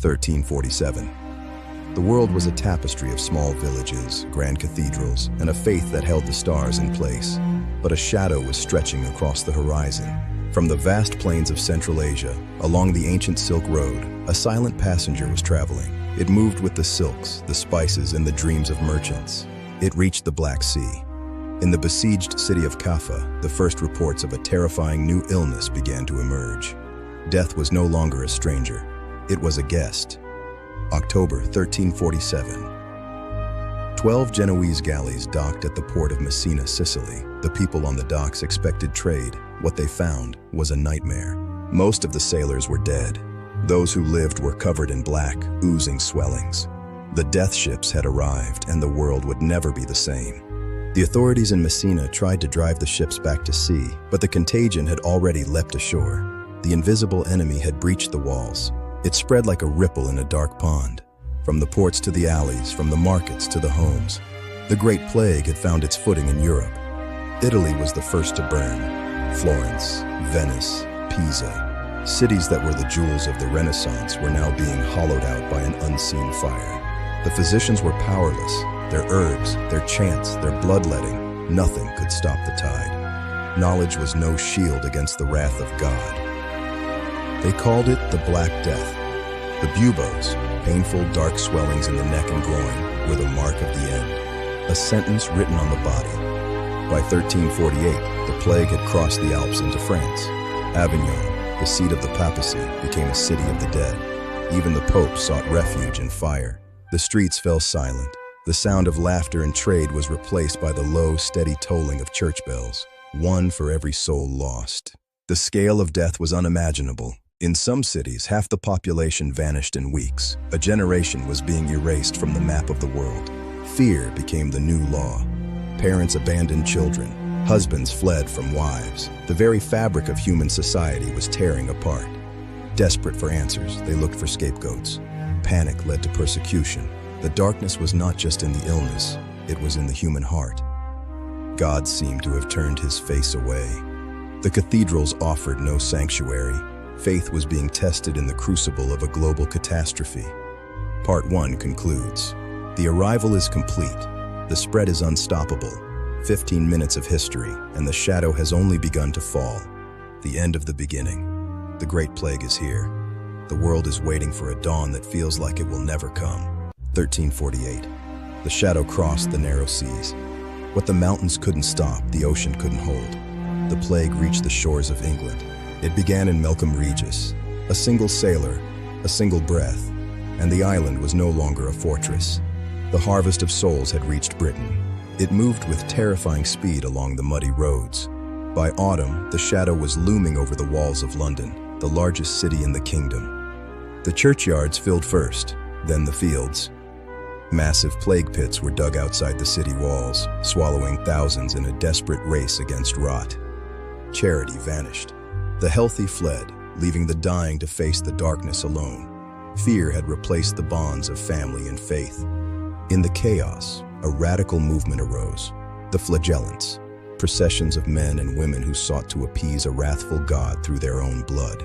1347. The world was a tapestry of small villages, grand cathedrals, and a faith that held the stars in place. But a shadow was stretching across the horizon. From the vast plains of Central Asia, along the ancient Silk Road, a silent passenger was traveling. It moved with the silks, the spices, and the dreams of merchants. It reached the Black Sea. In the besieged city of Kaffa, the first reports of a terrifying new illness began to emerge. Death was no longer a stranger. It was a guest. October 1347. 12 Genoese galleys docked at the port of Messina, Sicily. The people on the docks expected trade. What they found was a nightmare. Most of the sailors were dead. Those who lived were covered in black, oozing swellings. The death ships had arrived, and the world would never be the same. The authorities in Messina tried to drive the ships back to sea, but the contagion had already leapt ashore. The invisible enemy had breached the walls. It spread like a ripple in a dark pond. From the ports to the alleys, from the markets to the homes. The Great Plague had found its footing in Europe. Italy was the first to burn. Florence, Venice, Pisa. Cities that were the jewels of the Renaissance were now being hollowed out by an unseen fire. The physicians were powerless. Their herbs, their chants, their bloodletting, nothing could stop the tide. Knowledge was no shield against the wrath of God. They called it the Black Death. The buboes, painful dark swellings in the neck and groin, were the mark of the end, a sentence written on the body. By 1348, the plague had crossed the Alps into France. Avignon, the seat of the papacy, became a city of the dead. Even the Pope sought refuge in fire. The streets fell silent. The sound of laughter and trade was replaced by the low, steady tolling of church bells, one for every soul lost. The scale of death was unimaginable. In some cities, half the population vanished in weeks. A generation was being erased from the map of the world. Fear became the new law. Parents abandoned children. Husbands fled from wives. The very fabric of human society was tearing apart. Desperate for answers, they looked for scapegoats. Panic led to persecution. The darkness was not just in the illness, it was in the human heart. God seemed to have turned his face away. The cathedrals offered no sanctuary. Faith was being tested in the crucible of a global catastrophe. Part 1 concludes. The arrival is complete. The spread is unstoppable. 15 minutes of history, and the shadow has only begun to fall. The end of the beginning. The Great Plague is here. The world is waiting for a dawn that feels like it will never come. 1348. The shadow crossed the narrow seas. What the mountains couldn't stop, the ocean couldn't hold. The plague reached the shores of England. It began in Melcombe Regis. A single sailor, a single breath, and the island was no longer a fortress. The harvest of souls had reached Britain. It moved with terrifying speed along the muddy roads. By autumn, the shadow was looming over the walls of London, the largest city in the kingdom. The churchyards filled first, then the fields. Massive plague pits were dug outside the city walls, swallowing thousands in a desperate race against rot. Charity vanished. The healthy fled, leaving the dying to face the darkness alone. Fear had replaced the bonds of family and faith. In the chaos, a radical movement arose. The flagellants, processions of men and women who sought to appease a wrathful God through their own blood.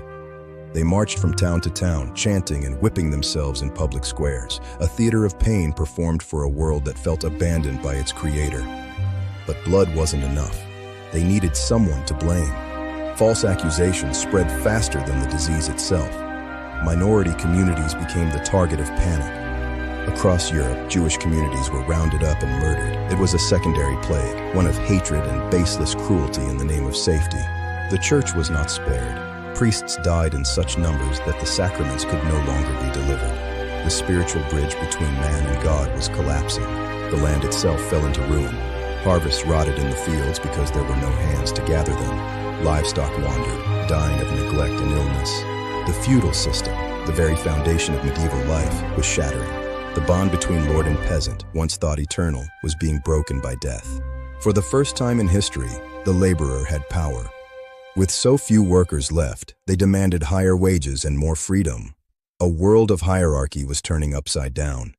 They marched from town to town, chanting and whipping themselves in public squares, a theater of pain performed for a world that felt abandoned by its creator. But blood wasn't enough. They needed someone to blame. False accusations spread faster than the disease itself. Minority communities became the target of panic. Across Europe, Jewish communities were rounded up and murdered. It was a secondary plague, one of hatred and baseless cruelty in the name of safety. The church was not spared. Priests died in such numbers that the sacraments could no longer be delivered. The spiritual bridge between man and God was collapsing. The land itself fell into ruin. Harvests rotted in the fields because there were no hands to gather them. Livestock wandered, dying of neglect and illness. The feudal system, the very foundation of medieval life, was shattering. The bond between lord and peasant, once thought eternal, was being broken by death. For the first time in history, the laborer had power. With so few workers left, they demanded higher wages and more freedom. A world of hierarchy was turning upside down.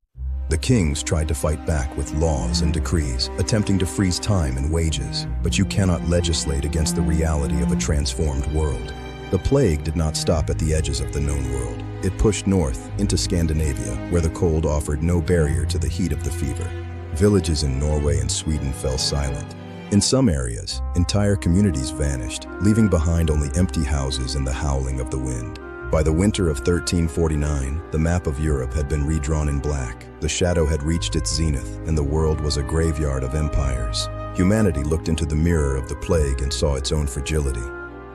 The kings tried to fight back with laws and decrees, attempting to freeze time and wages, but you cannot legislate against the reality of a transformed world. The plague did not stop at the edges of the known world. It pushed north into Scandinavia, where the cold offered no barrier to the heat of the fever. Villages in Norway and Sweden fell silent. In some areas, entire communities vanished, leaving behind only empty houses and the howling of the wind. By the winter of 1349, the map of Europe had been redrawn in black. The shadow had reached its zenith, and the world was a graveyard of empires. Humanity looked into the mirror of the plague and saw its own fragility.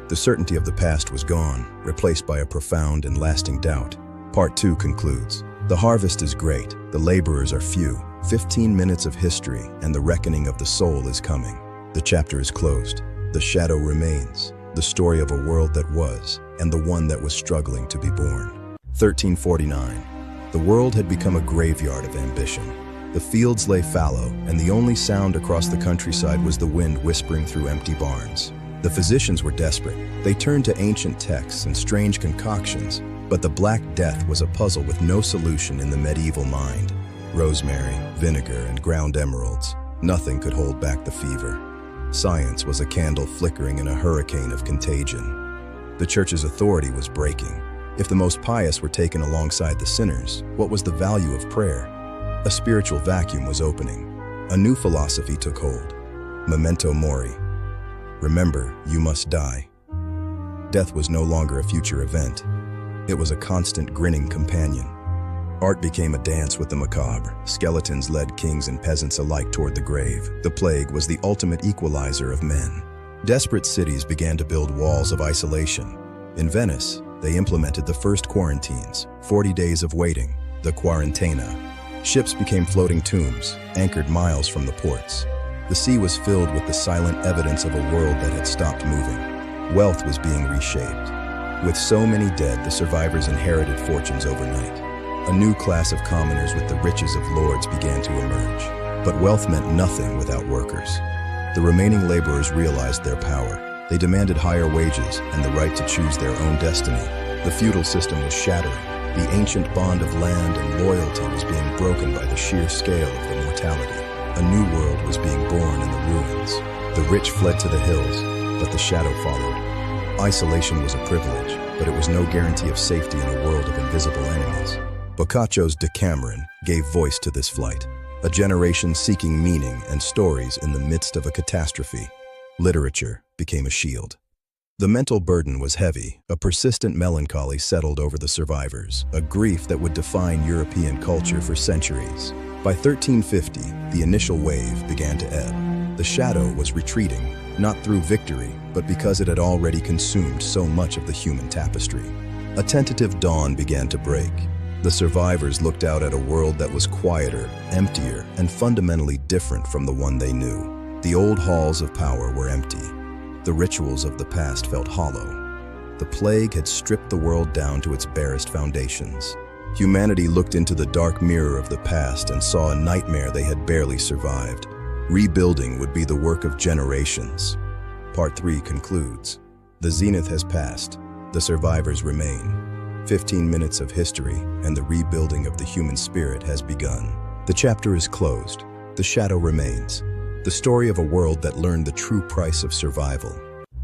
The certainty of the past was gone, replaced by a profound and lasting doubt. Part 2 concludes. The harvest is great, the laborers are few. 15 minutes of history, and the reckoning of the soul is coming. The chapter is closed. The shadow remains. The story of a world that was, and the one that was struggling to be born. 1349. The world had become a graveyard of ambition. The fields lay fallow, and the only sound across the countryside was the wind whispering through empty barns. The physicians were desperate. They turned to ancient texts and strange concoctions, but the Black Death was a puzzle with no solution in the medieval mind. Rosemary, vinegar, and ground emeralds. Nothing could hold back the fever. Science was a candle flickering in a hurricane of contagion. The church's authority was breaking. If the most pious were taken alongside the sinners, what was the value of prayer? A spiritual vacuum was opening. A new philosophy took hold. Memento mori. Remember, you must die. Death was no longer a future event. It was a constant grinning companion. Art became a dance with the macabre. Skeletons led kings and peasants alike toward the grave. The plague was the ultimate equalizer of men. Desperate cities began to build walls of isolation. In Venice, they implemented the first quarantines, 40 days of waiting, the quarantena. Ships became floating tombs, anchored miles from the ports. The sea was filled with the silent evidence of a world that had stopped moving. Wealth was being reshaped. With so many dead, the survivors inherited fortunes overnight. A new class of commoners with the riches of lords began to emerge. But wealth meant nothing without workers. The remaining laborers realized their power. They demanded higher wages and the right to choose their own destiny. The feudal system was shattering. The ancient bond of land and loyalty was being broken by the sheer scale of the mortality. A new world was being born in the ruins. The rich fled to the hills, but the shadow followed. Isolation was a privilege, but it was no guarantee of safety in a world of invisible enemies. Boccaccio's Decameron gave voice to this flight, a generation seeking meaning and stories in the midst of a catastrophe. Literature became a shield. The mental burden was heavy. A persistent melancholy settled over the survivors, a grief that would define European culture for centuries. By 1350, the initial wave began to ebb. The shadow was retreating, not through victory, but because it had already consumed so much of the human tapestry. A tentative dawn began to break. The survivors looked out at a world that was quieter, emptier, and fundamentally different from the one they knew. The old halls of power were empty. The rituals of the past felt hollow. The plague had stripped the world down to its barest foundations. Humanity looked into the dark mirror of the past and saw a nightmare they had barely survived. Rebuilding would be the work of generations. Part 3 concludes. The zenith has passed. The survivors remain. 15 minutes of history, and the rebuilding of the human spirit has begun. The chapter is closed. The shadow remains. The story of a world that learned the true price of survival.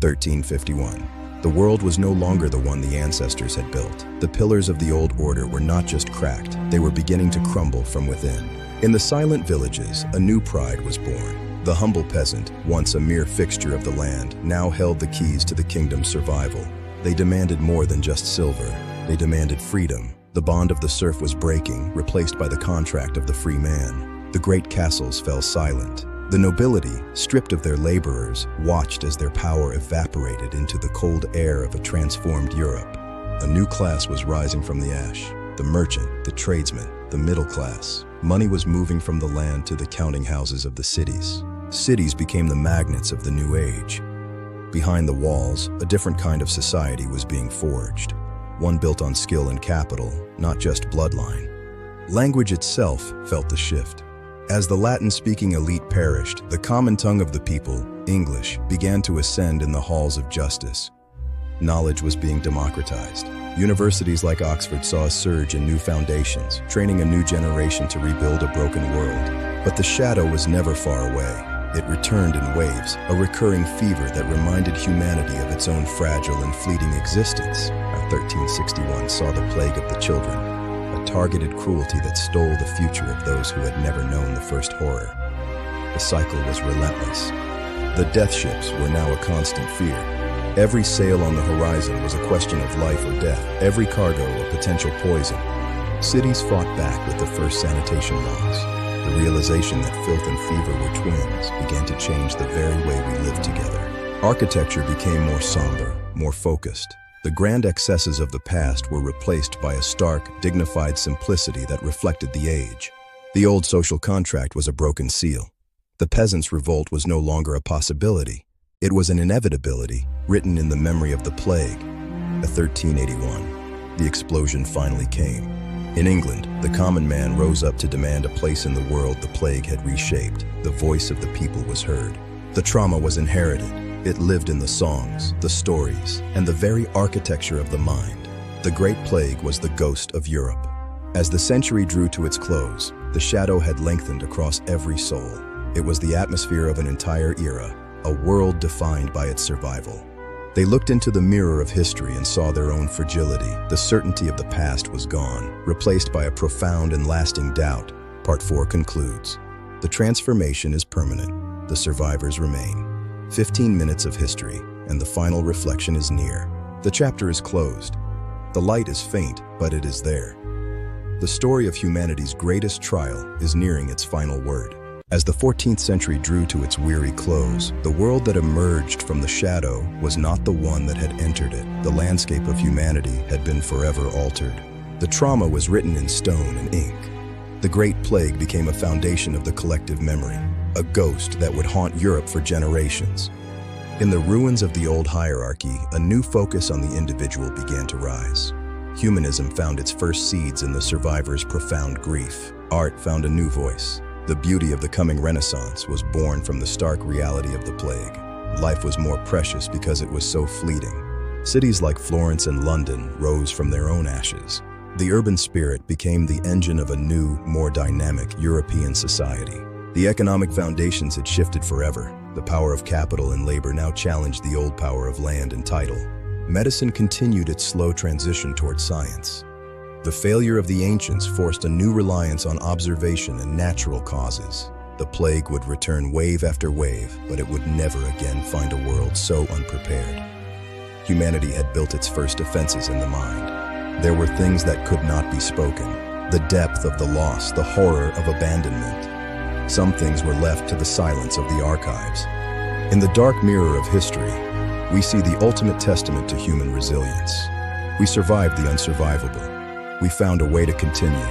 1351. The world was no longer the one the ancestors had built. The pillars of the old order were not just cracked, they were beginning to crumble from within. In the silent villages, a new pride was born. The humble peasant, once a mere fixture of the land, now held the keys to the kingdom's survival. They demanded more than just silver. They demanded freedom. The bond of the serf was breaking, replaced by the contract of the free man. The great castles fell silent. The nobility, stripped of their laborers, watched as their power evaporated into the cold air of a transformed Europe. A new class was rising from the ash. The merchant, the tradesman, the middle class. Money was moving from the land to the counting houses of the cities. Cities became the magnets of the new age. Behind the walls, a different kind of society was being forged. One built on skill and capital, not just bloodline. Language itself felt the shift. As the Latin-speaking elite perished, the common tongue of the people, English, began to ascend in the halls of justice. Knowledge was being democratized. Universities like Oxford saw a surge in new foundations, training a new generation to rebuild a broken world. But the shadow was never far away. It returned in waves, a recurring fever that reminded humanity of its own fragile and fleeting existence. 1361 saw the plague of the children, a targeted cruelty that stole the future of those who had never known the first horror. The cycle was relentless. The death ships were now a constant fear. Every sail on the horizon was a question of life or death, every cargo a potential poison. Cities fought back with the first sanitation laws. The realization that filth and fever were twins began to change the very way we lived together. Architecture became more somber, more focused. The grand excesses of the past were replaced by a stark, dignified simplicity that reflected the age. The old social contract was a broken seal. The peasants' revolt was no longer a possibility. It was an inevitability, written in the memory of the plague. 1381, the explosion finally came. In England, the common man rose up to demand a place in the world the plague had reshaped. The voice of the people was heard. The trauma was inherited. It lived in the songs, the stories, and the very architecture of the mind. The Great Plague was the ghost of Europe. As the century drew to its close, the shadow had lengthened across every soul. It was the atmosphere of an entire era, a world defined by its survival. They looked into the mirror of history and saw their own fragility. The certainty of the past was gone, replaced by a profound and lasting doubt. Part 4 concludes. The transformation is permanent. The survivors remain. 15 minutes of history, and the final reflection is near. The chapter is closed. The light is faint, but it is there. The story of humanity's greatest trial is nearing its final word. As the 14th century drew to its weary close, the world that emerged from the shadow was not the one that had entered it. The landscape of humanity had been forever altered. The trauma was written in stone and ink. The Great Plague became a foundation of the collective memory, a ghost that would haunt Europe for generations. In the ruins of the old hierarchy, a new focus on the individual began to rise. Humanism found its first seeds in the survivors' profound grief. Art found a new voice. The beauty of the coming Renaissance was born from the stark reality of the plague. Life was more precious because it was so fleeting. Cities like Florence and London rose from their own ashes. The urban spirit became the engine of a new, more dynamic European society. The economic foundations had shifted forever. The power of capital and labor now challenged the old power of land and title. Medicine continued its slow transition towards science. The failure of the ancients forced a new reliance on observation and natural causes. The plague would return wave after wave, but it would never again find a world so unprepared. Humanity had built its first defenses in the mind. There were things that could not be spoken. The depth of the loss, the horror of abandonment. Some things were left to the silence of the archives. In the dark mirror of history, we see the ultimate testament to human resilience. We survived the unsurvivable. We found a way to continue.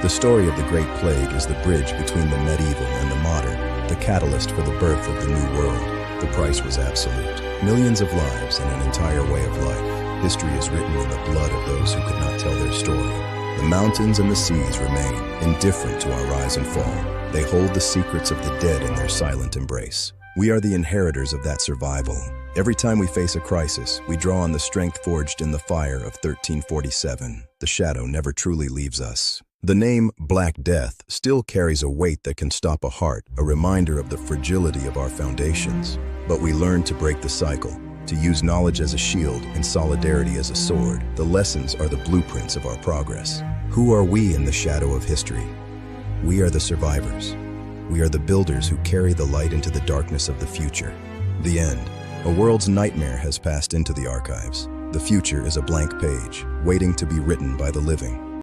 The story of the Great Plague is the bridge between the medieval and the modern, the catalyst for the birth of the new world. The price was absolute. Millions of lives and an entire way of life. History is written in the blood of those who could not tell their story. The mountains and the seas remain, indifferent to our rise and fall. They hold the secrets of the dead in their silent embrace. We are the inheritors of that survival. Every time we face a crisis, we draw on the strength forged in the fire of 1347. The shadow never truly leaves us. The name Black Death still carries a weight that can stop a heart, a reminder of the fragility of our foundations. But we learn to break the cycle, to use knowledge as a shield and solidarity as a sword. The lessons are the blueprints of our progress. Who are we in the shadow of history? We are the survivors. We are the builders who carry the light into the darkness of the future. The end. A world's nightmare has passed into the archives. The future is a blank page, waiting to be written by the living.